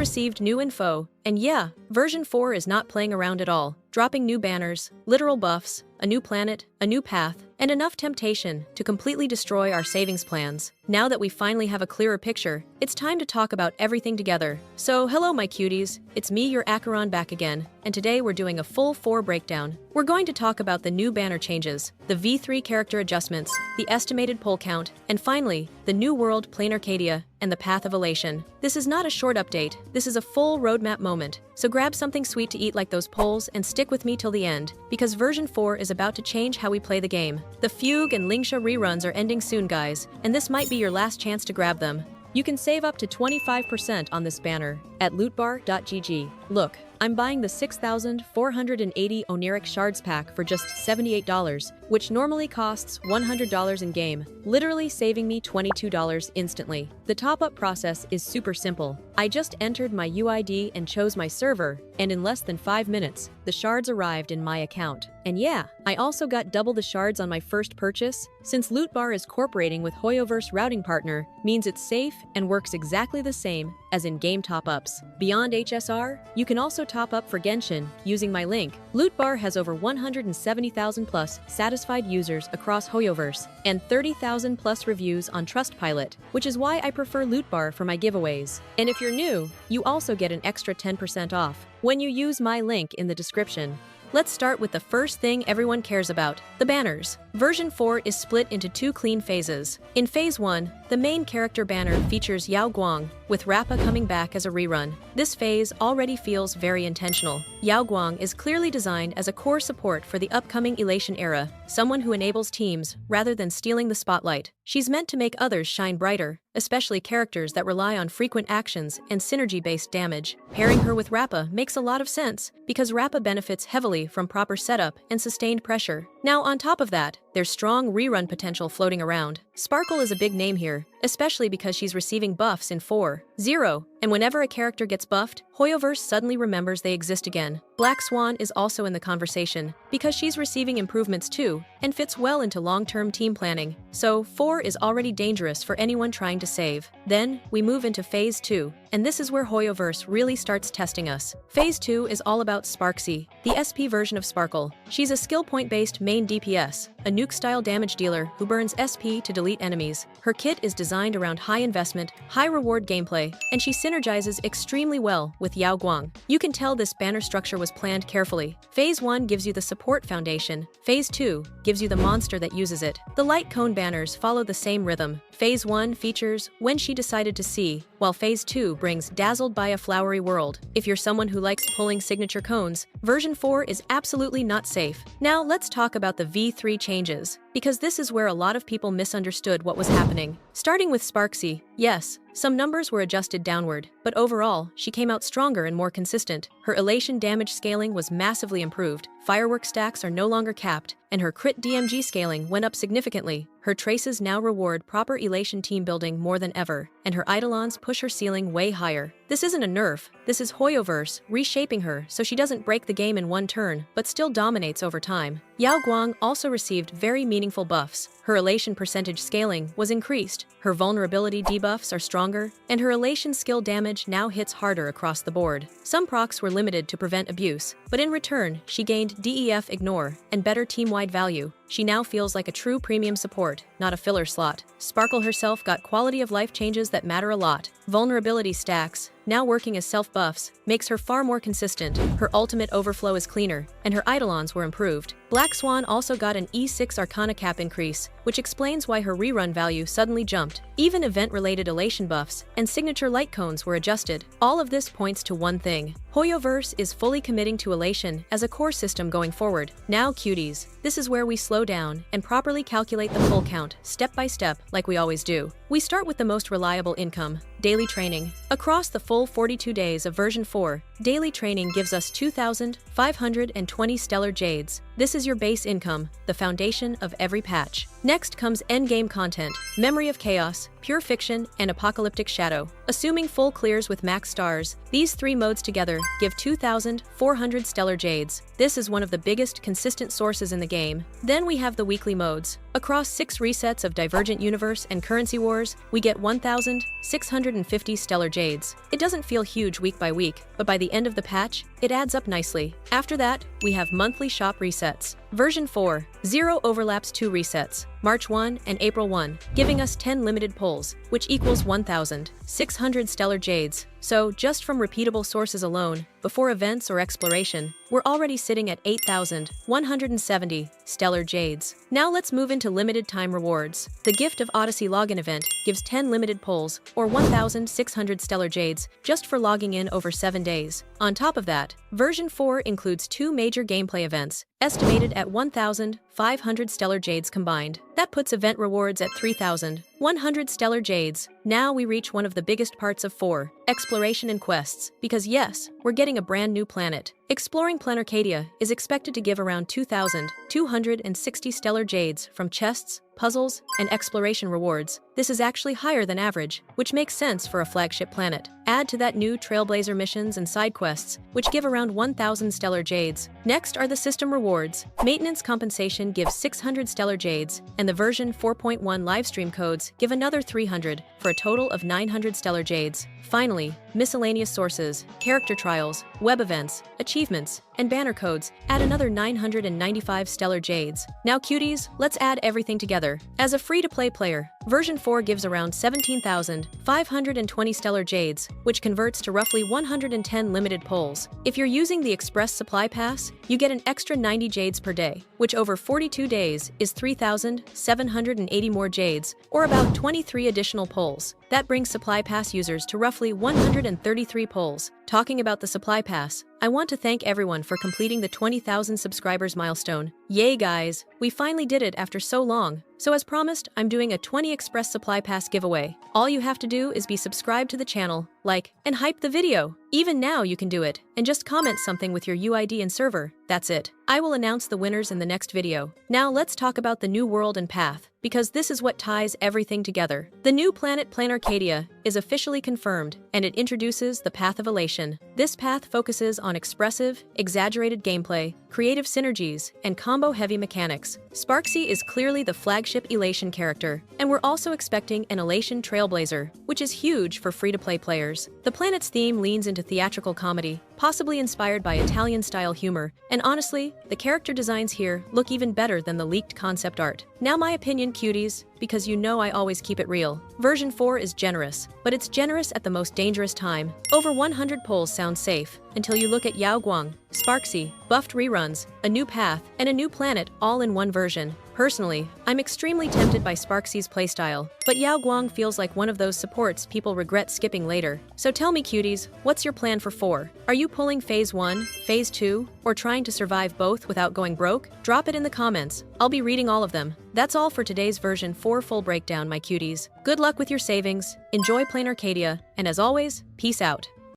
received new info, and yeah, version 4 is not playing around at all, dropping new banners, literal buffs, a new planet, a new path, and enough temptation to completely destroy our savings plans. Now that we finally have a clearer picture, it's time to talk about everything together. So hello my cuties, it's me your Acheron back again, and today we're doing a full 4 breakdown. We're going to talk about the new banner changes, the V3 character adjustments, the estimated pull count, and finally, the new world Planarcadia and the Path of Elation. This is not a short update, this is a full roadmap moment. So grab something sweet to eat like those polls and stick with me till the end, because version 4 is about to change how we play the game. The Fugue and Lingsha reruns are ending soon guys, and this might be your last chance to grab them. You can save up to 25% on this banner at lootbar.gg. Look, I'm buying the 6,480 Oniric Shards pack for just $78, which normally costs $100 in-game, literally saving me $22 instantly. The top-up process is super simple. I just entered my UID and chose my server, and in less than 5 minutes, the shards arrived in my account. And yeah, I also got double the shards on my first purchase, since Lootbar is cooperating with Hoyoverse routing partner, means it's safe and works exactly the same as in-game top-ups. Beyond HSR, you can also top up for Genshin using my link. Lootbar has over 170,000 plus satisfied users across Hoyoverse and 30,000 plus reviews on Trustpilot, which is why I prefer Lootbar for my giveaways. And if you're new, you also get an extra 10% off when you use my link in the description. Let's start with the first thing everyone cares about, the banners. Version 4 is split into 2 clean phases. In Phase 1, the main character banner features Yao Guang, with Rapa coming back as a rerun. This phase already feels very intentional. Yao Guang is clearly designed as a core support for the upcoming Elation era, someone who enables teams rather than stealing the spotlight. She's meant to make others shine brighter, especially characters that rely on frequent actions and synergy-based damage. Pairing her with Rapa makes a lot of sense, because Rapa benefits heavily from proper setup and sustained pressure. Now on top of that, there's strong rerun potential floating around. Sparkle is a big name here, especially because she's receiving buffs in 4.0, and whenever a character gets buffed, Hoyoverse suddenly remembers they exist again. Black Swan is also in the conversation, because she's receiving improvements too, and fits well into long-term team planning. So 4 is already dangerous for anyone trying to save. Then, we move into Phase 2, and this is where Hoyoverse really starts testing us. Phase 2 is all about Sparxie, the SP version of Sparkle. She's a skill point-based main DPS, a nuke-style damage dealer who burns SP to delete enemies. Her kit is designed around high-investment, high-reward gameplay, and she synergizes extremely well with Yao Guang. You can tell this banner structure was planned carefully. Phase 1 gives you the support foundation. Phase 2 gives you the monster that uses it. The light cone banners follow the same rhythm. Phase 1 features When She Decided to See, while Phase 2 brings Dazzled by a Flowery World. If you're someone who likes pulling signature cones, version 4 is absolutely not safe. Now let's talk about the V3 changes, because this is where a lot of people misunderstood what was happening. Starting with Sparxie, yes, some numbers were adjusted downward, but overall, she came out stronger and more consistent. Her elation damage scaling was massively improved, firework stacks are no longer capped, and her crit DMG scaling went up significantly. Her traces now reward proper elation team building more than ever, and her Eidolons push her ceiling way higher. This isn't a nerf, this is Hoyoverse reshaping her so she doesn't break the game in one turn, but still dominates over time. Yao Guang also received very meaningful buffs. Her elation percentage scaling was increased, her vulnerability debuffs are stronger, and her elation skill damage now hits harder across the board. Some procs were limited to prevent abuse, but in return, she gained DEF Ignore and better team-wide value. She now feels like a true premium support, not a filler slot. Sparkle herself got quality of life changes that matter a lot. Vulnerability stacks, now working as self-buffs, makes her far more consistent. Her ultimate overflow is cleaner, and her Eidolons were improved. Black Swan also got an E6 Arcana cap increase, which explains why her rerun value suddenly jumped. Even event-related elation buffs and signature light cones were adjusted. All of this points to one thing. Hoyoverse is fully committing to elation as a core system going forward. Now cuties, this is where we slow down and properly calculate the full count, step by step, like we always do. We start with the most reliable income, daily training. Across the full 42 days of version 4, daily training gives us 2,520 stellar jades. This is your base income, the foundation of every patch. Next comes endgame content, Memory of Chaos, Pure Fiction, and Apocalyptic Shadow. Assuming full clears with max stars, these 3 modes together give 2,400 stellar jades. This is one of the biggest consistent sources in the game. Then we have the weekly modes. Across 6 resets of Divergent Universe and Currency Wars, we get 1,650 stellar jades. It doesn't feel huge week by week, but by the end of the patch, it adds up nicely. After that, we have monthly shop resets. Version 4, 0 overlaps 2 resets, March 1 and April 1, giving us 10 limited pulls, which equals 1,600 stellar jades. So, just from repeatable sources alone, before events or exploration, we're already sitting at 8,170 stellar jades. Now let's move into limited time rewards. The Gift of Odyssey login event gives 10 limited pulls, or 1,600 stellar jades, just for logging in over 7 days. On top of that, version 4 includes 2 major gameplay events, estimated at 1,500 stellar jades combined. That puts event rewards at 3,100 stellar jades. Now we reach one of the biggest parts of 4, exploration and quests, because yes, we're getting a brand new planet. Exploring Planarcadia is expected to give around 2,260 stellar jades from chests, puzzles, and exploration rewards. This is actually higher than average, which makes sense for a flagship planet. Add to that new Trailblazer missions and side quests, which give around 1,000 stellar jades. Next are the system rewards. Maintenance compensation gives 600 stellar jades, and the version 4.1 livestream codes give another 300, for a total of 900 stellar jades. Finally, miscellaneous sources, character trials, web events, achievements, and banner codes add another 995 stellar jades. Now cuties, let's add everything together. As a free-to-play player, version 4 gives around 17,520 stellar jades, which converts to roughly 110 limited pulls. If you're using the Express Supply Pass, you get an extra 90 jades per day, which over 42 days is 3,780 more jades, or about 23 additional pulls. That brings Supply Pass users to roughly 133 pulls. Talking about the Supply Pass, I want to thank everyone for completing the 20,000 subscribers milestone. Yay guys, we finally did it after so long. So as promised, I'm doing a 20 Express Supply Pass giveaway. All you have to do is be subscribed to the channel, like, and hype the video. Even now you can do it, and just comment something with your UID and server. That's it. I will announce the winners in the next video. Now let's talk about the new world and path, because this is what ties everything together. The new planet Planarcadia is officially confirmed, and it introduces the Path of Elation. This path focuses on expressive, exaggerated gameplay, creative synergies, and combo-heavy mechanics. Sparxie is clearly the flagship Elation character, and we're also expecting an Elation Trailblazer, which is huge for free-to-play players. The planet's theme leans into theatrical comedy, possibly inspired by Italian-style humor, and honestly, the character designs here look even better than the leaked concept art. Now my opinion, cuties, because you know I always keep it real. Version 4 is generous, but it's generous at the most dangerous time. Over 100 pulls sound safe, until you look at Yao Guang, Sparxie, buffed reruns, a new path, and a new planet all in one version. Personally, I'm extremely tempted by Sparxie's playstyle, but Yao Guang feels like one of those supports people regret skipping later. So tell me cuties, what's your plan for 4? Are you pulling Phase 1, Phase 2, or trying to survive both without going broke? Drop it in the comments. I'll be reading all of them. That's all for today's version 4 full breakdown, my cuties. Good luck with your savings, enjoy Planarcadia, and as always, peace out.